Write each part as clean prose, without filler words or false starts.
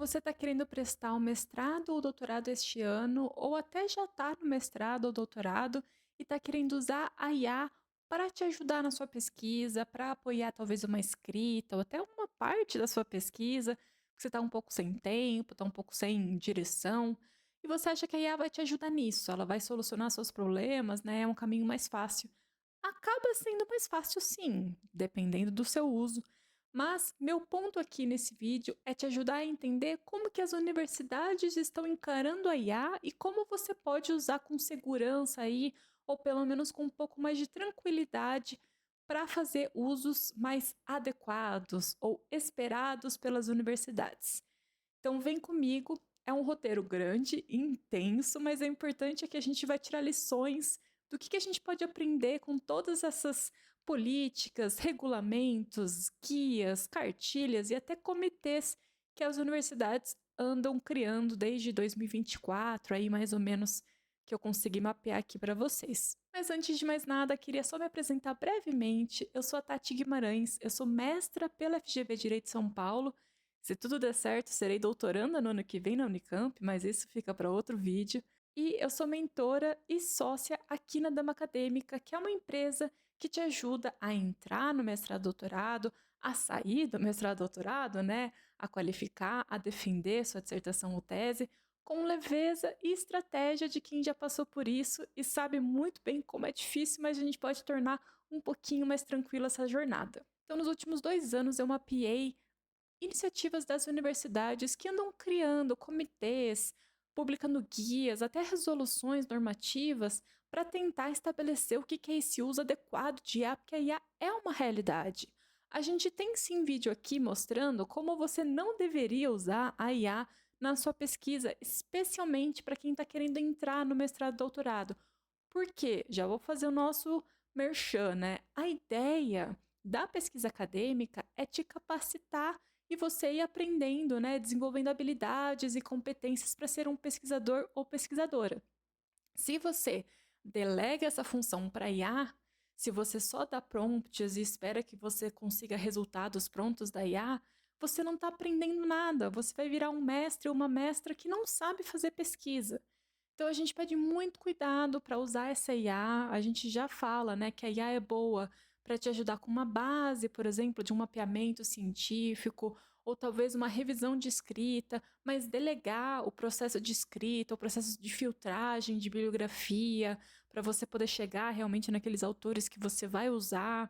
Você está querendo prestar o mestrado ou doutorado este ano, ou até já está no mestrado ou doutorado e está querendo usar a IA para te ajudar na sua pesquisa, para apoiar talvez uma escrita ou até uma parte da sua pesquisa, que você está um pouco sem tempo, está um pouco sem direção, e você acha que a IA vai te ajudar nisso, ela vai solucionar seus problemas, né? É um caminho mais fácil. Acaba sendo mais fácil sim, dependendo do seu uso. Mas meu ponto aqui nesse vídeo é te ajudar a entender como que as universidades estão encarando a IA e como você pode usar com segurança aí, ou pelo menos com um pouco mais de tranquilidade, para fazer usos mais adequados ou esperados pelas universidades. Então vem comigo, é um roteiro grande e intenso, mas é importante é que a gente vai tirar lições do que a gente pode aprender com todas essas políticas, regulamentos, guias, cartilhas e até comitês que as universidades andam criando desde 2024, aí mais ou menos que eu consegui mapear aqui para vocês. Mas antes de mais nada, queria só me apresentar brevemente. Eu sou a Tati Guimarães, eu sou mestra pela FGV Direito São Paulo. Se tudo der certo, serei doutoranda no ano que vem na Unicamp, mas isso fica para outro vídeo. E eu sou mentora e sócia aqui na Dama Acadêmica, que é uma empresa que te ajuda a entrar no mestrado-doutorado, a sair do mestrado-doutorado, né? A qualificar, a defender sua dissertação ou tese, com leveza e estratégia de quem já passou por isso e sabe muito bem como é difícil, mas a gente pode tornar um pouquinho mais tranquila essa jornada. Então, nos últimos 2 anos, eu mapeei iniciativas das universidades que andam criando comitês, publicando guias, até resoluções normativas para tentar estabelecer o que é esse uso adequado de IA, porque a IA é uma realidade. A gente tem sim vídeo aqui mostrando como você não deveria usar a IA na sua pesquisa, especialmente para quem está querendo entrar no mestrado e doutorado. Por quê? Já vou fazer o nosso merchan, né? A ideia da pesquisa acadêmica é te capacitar e você ir aprendendo, né? Desenvolvendo habilidades e competências para ser um pesquisador ou pesquisadora. Se você delega essa função para IA, se você só dá prompts e espera que você consiga resultados prontos da IA, você não está aprendendo nada. Você vai virar um mestre ou uma mestra que não sabe fazer pesquisa. Então a gente pede muito cuidado para usar essa IA. A gente já fala, né, que a IA é boa para te ajudar com uma base, por exemplo, de um mapeamento científico, ou talvez uma revisão de escrita, mas delegar o processo de escrita, o processo de filtragem de bibliografia, para você poder chegar realmente naqueles autores que você vai usar,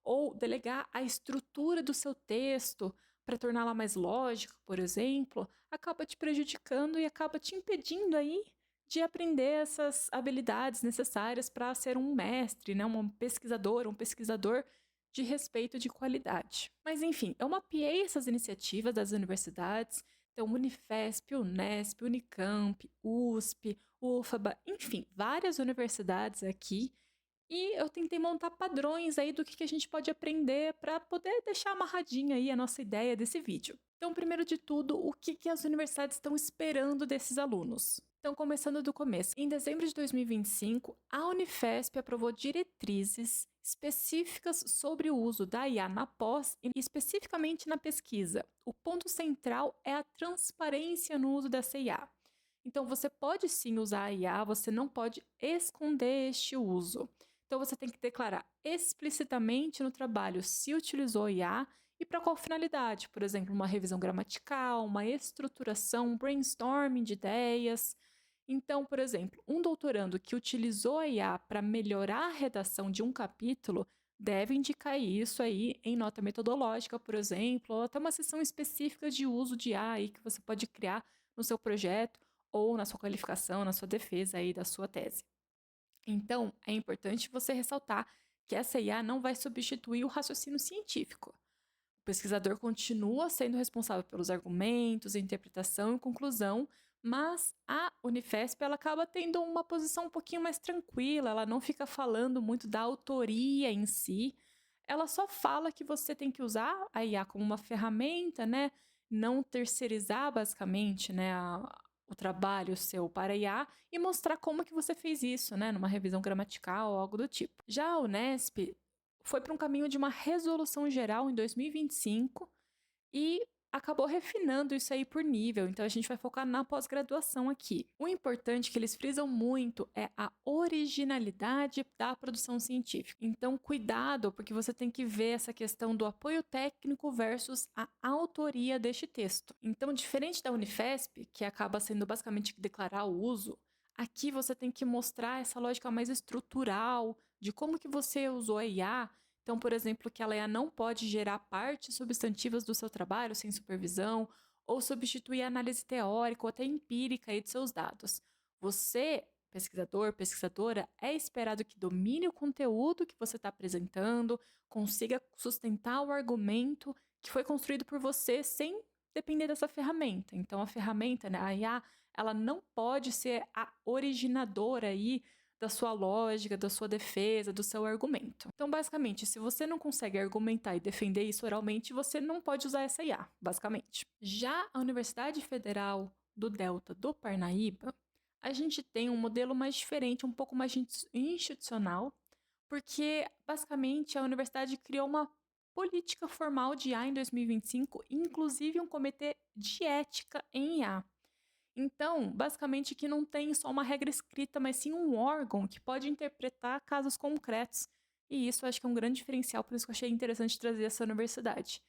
ou delegar a estrutura do seu texto para torná-la mais lógica, por exemplo, acaba te prejudicando e acaba te impedindo aí de aprender essas habilidades necessárias para ser um mestre, né, uma pesquisadora, um pesquisador de respeito de qualidade. Mas enfim, eu mapeei essas iniciativas das universidades, então Unifesp, Unesp, Unicamp, USP, UFABA, enfim, várias universidades aqui, e eu tentei montar padrões aí do que a gente pode aprender para poder deixar amarradinha aí a nossa ideia desse vídeo. Então, primeiro de tudo, o que as universidades estão esperando desses alunos? Então, começando do começo, em dezembro de 2025, a Unifesp aprovou diretrizes específicas sobre o uso da IA na pós e especificamente na pesquisa. O ponto central é a transparência no uso dessa IA. Então, você pode sim usar a IA, você não pode esconder este uso. Então, você tem que declarar explicitamente no trabalho se utilizou IA e para qual finalidade. Por exemplo, uma revisão gramatical, uma estruturação, um brainstorming de ideias. Então, por exemplo, um doutorando que utilizou a IA para melhorar a redação de um capítulo deve indicar isso aí em nota metodológica, por exemplo, ou até uma seção específica de uso de IA aí que você pode criar no seu projeto ou na sua qualificação, na sua defesa aí da sua tese. Então, é importante você ressaltar que essa IA não vai substituir o raciocínio científico. O pesquisador continua sendo responsável pelos argumentos, interpretação e conclusão, mas a Unifesp ela acaba tendo uma posição um pouquinho mais tranquila, ela não fica falando muito da autoria em si, ela só fala que você tem que usar a IA como uma ferramenta, né? Não terceirizar basicamente, né, o trabalho seu para a IA e mostrar como que você fez isso, né, numa revisão gramatical ou algo do tipo. Já a Unesp foi para um caminho de uma resolução geral em 2025 e acabou refinando isso aí por nível, então a gente vai focar na pós-graduação aqui. O importante que eles frisam muito é a originalidade da produção científica. Então, cuidado, porque você tem que ver essa questão do apoio técnico versus a autoria deste texto. Então, diferente da Unifesp, que acaba sendo basicamente declarar o uso, aqui você tem que mostrar essa lógica mais estrutural de como que você usou a IA. Então, por exemplo, que a Leia não pode gerar partes substantivas do seu trabalho sem supervisão, ou substituir a análise teórica ou até empírica aí de seus dados. Você, pesquisador, pesquisadora, é esperado que domine o conteúdo que você está apresentando, consiga sustentar o argumento que foi construído por você sem depender dessa ferramenta. Então, a ferramenta, né, a IA, ela não pode ser a originadora aí da sua lógica, da sua defesa, do seu argumento. Então, basicamente, se você não consegue argumentar e defender isso oralmente, você não pode usar essa IA, basicamente. Já a Universidade Federal do Delta do Parnaíba, a gente tem um modelo mais diferente, um pouco mais institucional, porque basicamente a universidade criou uma política formal de IA em 2025, inclusive um comitê de ética em IA. Então, basicamente que não tem só uma regra escrita, mas sim um órgão que pode interpretar casos concretos. E isso eu acho que é um grande diferencial, por isso que eu achei interessante trazer essa universidade.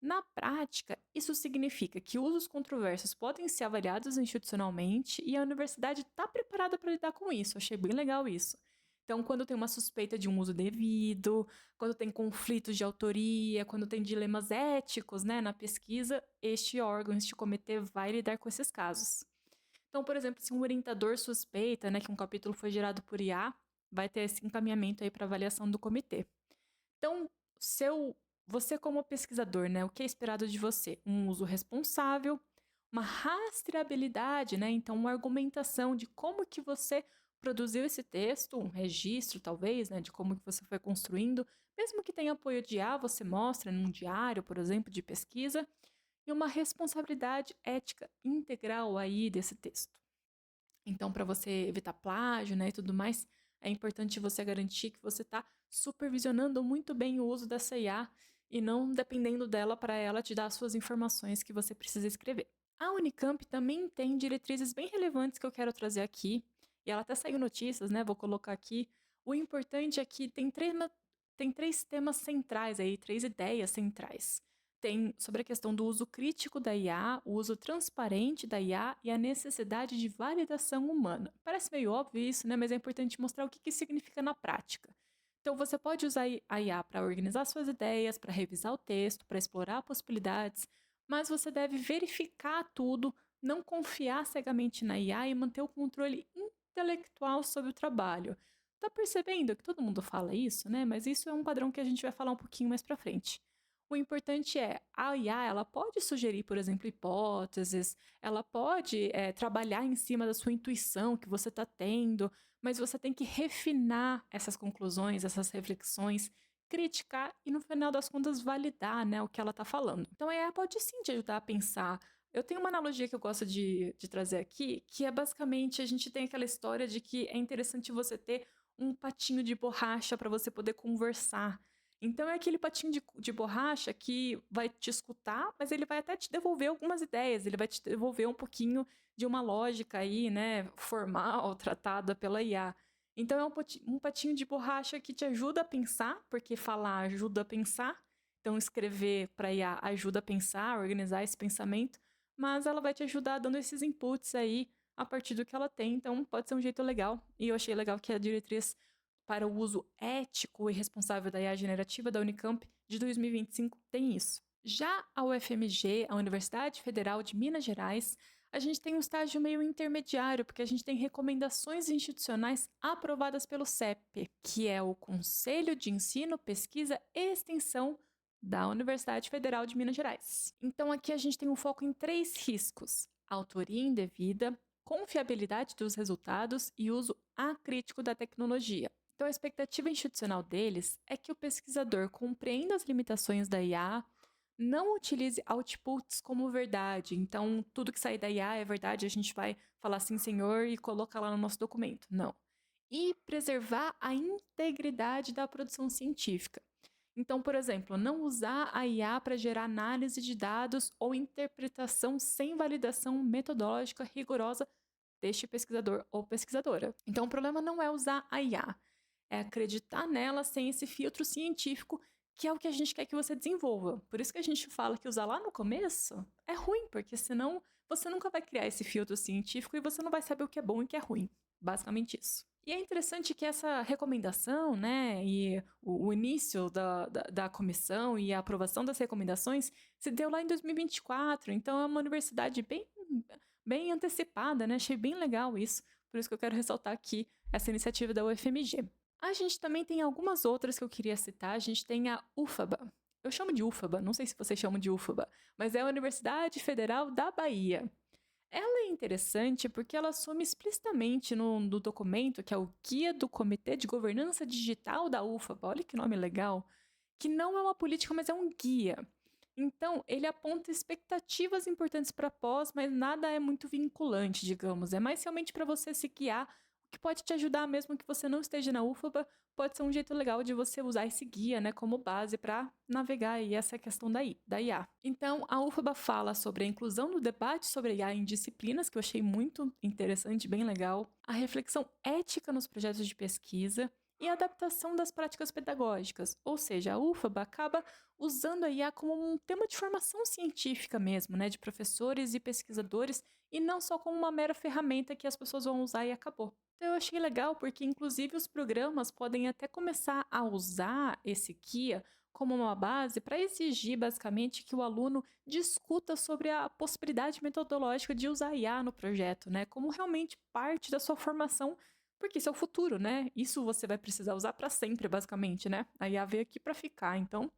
Na prática, isso significa que usos controversos podem ser avaliados institucionalmente e a universidade está preparada para lidar com isso. Eu achei bem legal isso. Então, quando tem uma suspeita de um uso devido, quando tem conflitos de autoria, quando tem dilemas éticos, né, na pesquisa, este órgão, este comitê vai lidar com esses casos. Então, por exemplo, se um orientador suspeita, né, que um capítulo foi gerado por IA, vai ter esse encaminhamento aí para avaliação do comitê. Então, você como pesquisador, né, o que é esperado de você? Um uso responsável, uma rastreabilidade, né, então uma argumentação de como que você produziu esse texto, um registro talvez, né, de como que você foi construindo, mesmo que tenha apoio de IA, você mostra num diário, por exemplo, de pesquisa, e uma responsabilidade ética integral aí desse texto. Então, para você evitar plágio, né, e tudo mais, é importante você garantir que você está supervisionando muito bem o uso dessa IA e não dependendo dela para ela te dar as suas informações que você precisa escrever. A Unicamp também tem diretrizes bem relevantes que eu quero trazer aqui, e ela até saiu notícias, né? Vou colocar aqui. O importante é que tem três temas centrais aí, três ideias centrais. Tem sobre a questão do uso crítico da IA, o uso transparente da IA e a necessidade de validação humana. Parece meio óbvio isso, né? Mas é importante mostrar o que isso significa na prática. Então, você pode usar a IA para organizar suas ideias, para revisar o texto, para explorar possibilidades, mas você deve verificar tudo, não confiar cegamente na IA e manter o controle intelectual sobre o trabalho. Tá percebendo que todo mundo fala isso, né? Mas isso é um padrão que a gente vai falar um pouquinho mais para frente. O importante é, a IA, ela pode sugerir, por exemplo, hipóteses, ela pode trabalhar em cima da sua intuição que você está tendo, mas você tem que refinar essas conclusões, essas reflexões, criticar e, no final das contas, validar, né, o que ela está falando. Então, a IA pode sim te ajudar a pensar. Eu tenho uma analogia que eu gosto de trazer aqui, que é basicamente, a gente tem aquela história de que é interessante você ter um patinho de borracha para você poder conversar. Então é aquele patinho de borracha que vai te escutar, mas ele vai até te devolver algumas ideias, ele vai te devolver um pouquinho de uma lógica aí, né, formal, tratada pela IA. Então é um patinho de borracha que te ajuda a pensar, porque falar ajuda a pensar, então escrever para IA ajuda a pensar, organizar esse pensamento, mas ela vai te ajudar dando esses inputs aí a partir do que ela tem, então pode ser um jeito legal. E eu achei legal que a diretriz para o uso ético e responsável da IA generativa da Unicamp de 2025 tem isso. Já a UFMG, a Universidade Federal de Minas Gerais, a gente tem um estágio meio intermediário, porque a gente tem recomendações institucionais aprovadas pelo CEP, que é o Conselho de Ensino, Pesquisa e Extensão da Universidade Federal de Minas Gerais. Então aqui a gente tem um foco em três riscos: autoria indevida, confiabilidade dos resultados e uso acrítico da tecnologia. Então, a expectativa institucional deles é que o pesquisador compreenda as limitações da IA, não utilize outputs como verdade. Então, tudo que sair da IA é verdade, a gente vai falar sim, senhor, e colocar lá no nosso documento. Não. E preservar a integridade da produção científica. Então, por exemplo, não usar a IA para gerar análise de dados ou interpretação sem validação metodológica rigorosa deste pesquisador ou pesquisadora. Então, o problema não é usar a IA, é acreditar nela sem esse filtro científico, que é o que a gente quer que você desenvolva. Por isso que a gente fala que usar lá no começo é ruim, porque senão você nunca vai criar esse filtro científico e você não vai saber o que é bom e o que é ruim. Basicamente isso. E é interessante que essa recomendação, né, e o início da comissão e a aprovação das recomendações se deu lá em 2024, então é uma universidade bem antecipada, né? Achei bem legal isso, por isso que eu quero ressaltar aqui essa iniciativa da UFMG. A gente também tem algumas outras que eu queria citar. A gente tem a UFABA. Eu chamo de UFABA, não sei se vocês chamam de UFABA, mas é a Universidade Federal da Bahia. Ela é interessante porque ela assume explicitamente no documento, que é o Guia do Comitê de Governança Digital da UFABA, olha que nome legal, que não é uma política, mas é um guia. Então, ele aponta expectativas importantes para pós, mas nada é muito vinculante, digamos. É mais realmente para você se guiar, o que pode te ajudar mesmo que você não esteja na UFABA, pode ser um jeito legal de você usar esse guia, né, como base para navegar aí essa questão da IA. Então, a UFABA fala sobre a inclusão do debate sobre IA em disciplinas, que eu achei muito interessante, bem legal, a reflexão ética nos projetos de pesquisa e a adaptação das práticas pedagógicas, ou seja, a UFABA acaba usando a IA como um tema de formação científica mesmo, né, de professores e pesquisadores, e não só como uma mera ferramenta que as pessoas vão usar e acabou. Então eu achei legal porque, inclusive, os programas podem até começar a usar esse guia como uma base para exigir, basicamente, que o aluno discuta sobre a possibilidade metodológica de usar IA no projeto, né, como realmente parte da sua formação, porque isso é o futuro, né? Isso você vai precisar usar para sempre, basicamente, né? A IA veio aqui para ficar, então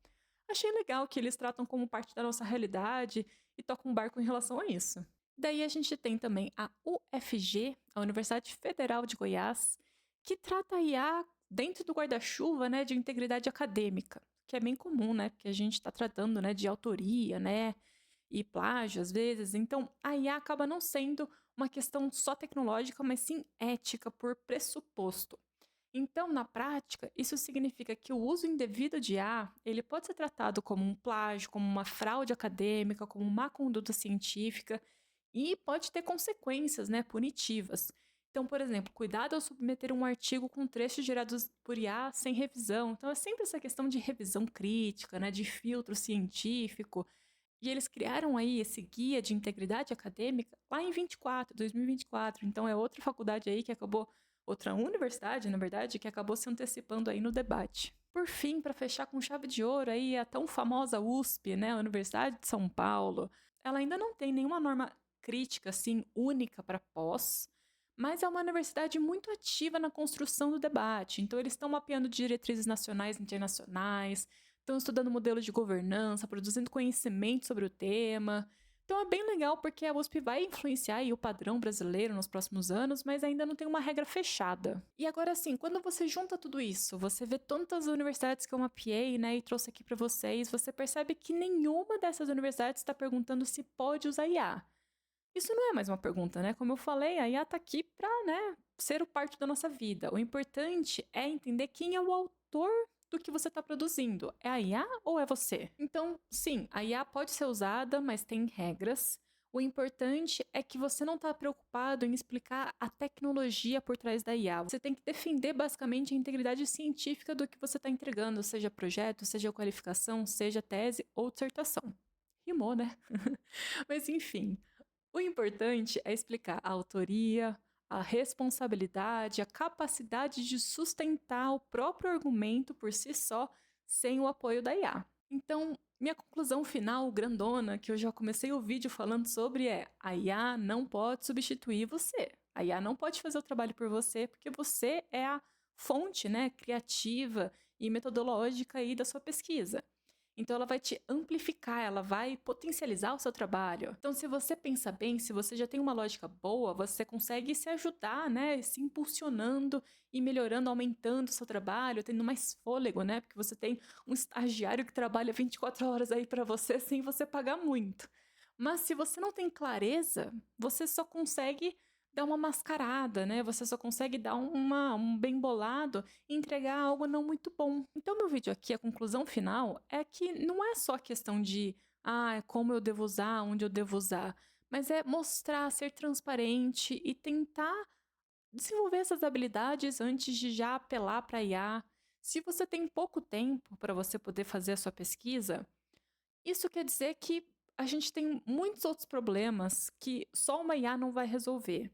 achei legal que eles tratam como parte da nossa realidade e tocam um barco em relação a isso. Daí a gente tem também a UFG, a Universidade Federal de Goiás, que trata a IA dentro do guarda-chuva, né, de integridade acadêmica, que é bem comum, né, porque a gente está tratando, né, de autoria, né, e plágio às vezes. Então, a IA acaba não sendo uma questão só tecnológica, mas sim ética por pressuposto. Então, na prática, isso significa que o uso indevido de IA, ele pode ser tratado como um plágio, como uma fraude acadêmica, como má conduta científica e pode ter consequências, né, punitivas. Então, por exemplo, cuidado ao submeter um artigo com trechos gerados por IA sem revisão. Então, é sempre essa questão de revisão crítica, né, de filtro científico. E eles criaram aí esse guia de integridade acadêmica lá em 2024. Então, é outra faculdade aí que acabou, outra universidade, na verdade, que acabou se antecipando aí no debate. Por fim, para fechar com chave de ouro aí, a tão famosa USP, né, a Universidade de São Paulo, ela ainda não tem nenhuma norma crítica assim única para pós, mas é uma universidade muito ativa na construção do debate. Então eles estão mapeando diretrizes nacionais e internacionais, estão estudando modelos de governança, produzindo conhecimento sobre o tema. Então é bem legal porque a USP vai influenciar aí o padrão brasileiro nos próximos anos, mas ainda não tem uma regra fechada. E agora sim, quando você junta tudo isso, você vê tantas universidades que eu mapeei, né, e trouxe aqui para vocês, você percebe que nenhuma dessas universidades está perguntando se pode usar IA. Isso não é mais uma pergunta, né? Como eu falei, a IA está aqui para, né, ser parte da nossa vida. O importante é entender quem é o autor do que você está produzindo. É a IA ou é você? Então, sim, a IA pode ser usada, mas tem regras. O importante é que você não está preocupado em explicar a tecnologia por trás da IA. Você tem que defender basicamente a integridade científica do que você está entregando, seja projeto, seja qualificação, seja tese ou dissertação. Rimou, né? Mas enfim, o importante é explicar a autoria, a responsabilidade, a capacidade de sustentar o próprio argumento por si só, sem o apoio da IA. Então, minha conclusão final, grandona, que eu já comecei o vídeo falando sobre é: a IA não pode substituir você. A IA não pode fazer o trabalho por você, porque você é a fonte, né, criativa e metodológica aí da sua pesquisa. Então ela vai te amplificar, ela vai potencializar o seu trabalho. Então, se você pensa bem, se você já tem uma lógica boa, você consegue se ajudar, né? Se impulsionando e melhorando, aumentando o seu trabalho, tendo mais fôlego, né? Porque você tem um estagiário que trabalha 24 horas aí para você sem você pagar muito. Mas se você não tem clareza, você só consegue, dá uma mascarada, né, você só consegue dar um bem bolado e entregar algo não muito bom. Então meu vídeo aqui, a conclusão final é que não é só questão de: "Ah, como eu devo usar, onde eu devo usar", mas é mostrar, ser transparente e tentar desenvolver essas habilidades antes de já apelar para IA. Se você tem pouco tempo para você poder fazer a sua pesquisa, isso quer dizer que a gente tem muitos outros problemas que só uma IA não vai resolver.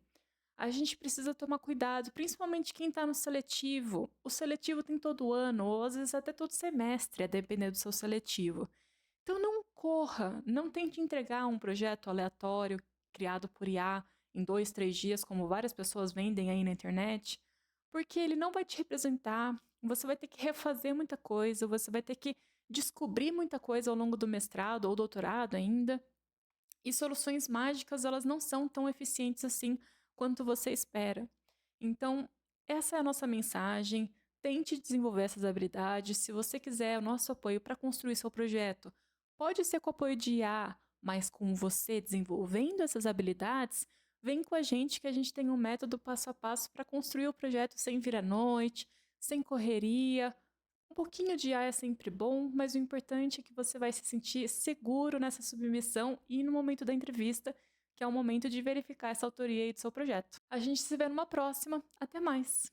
A gente precisa tomar cuidado, principalmente quem está no seletivo. O seletivo tem todo ano, ou às vezes até todo semestre, a depender do seu seletivo. Então não corra, não tente entregar um projeto aleatório criado por IA em 2, 3 dias, como várias pessoas vendem aí na internet, porque ele não vai te representar. Você vai ter que refazer muita coisa, você vai ter que descobrir muita coisa ao longo do mestrado ou doutorado ainda. E soluções mágicas, elas não são tão eficientes assim quanto você espera. Então, essa é a nossa mensagem. Tente desenvolver essas habilidades. Se você quiser o nosso apoio para construir seu projeto, pode ser com o apoio de IA, mas com você desenvolvendo essas habilidades, vem com a gente que a gente tem um método passo a passo para construir o projeto sem vir à noite, sem correria. Um pouquinho de IA é sempre bom, mas o importante é que você vai se sentir seguro nessa submissão e no momento da entrevista, que é o momento de verificar essa autoria aí do seu projeto. A gente se vê numa próxima. Até mais!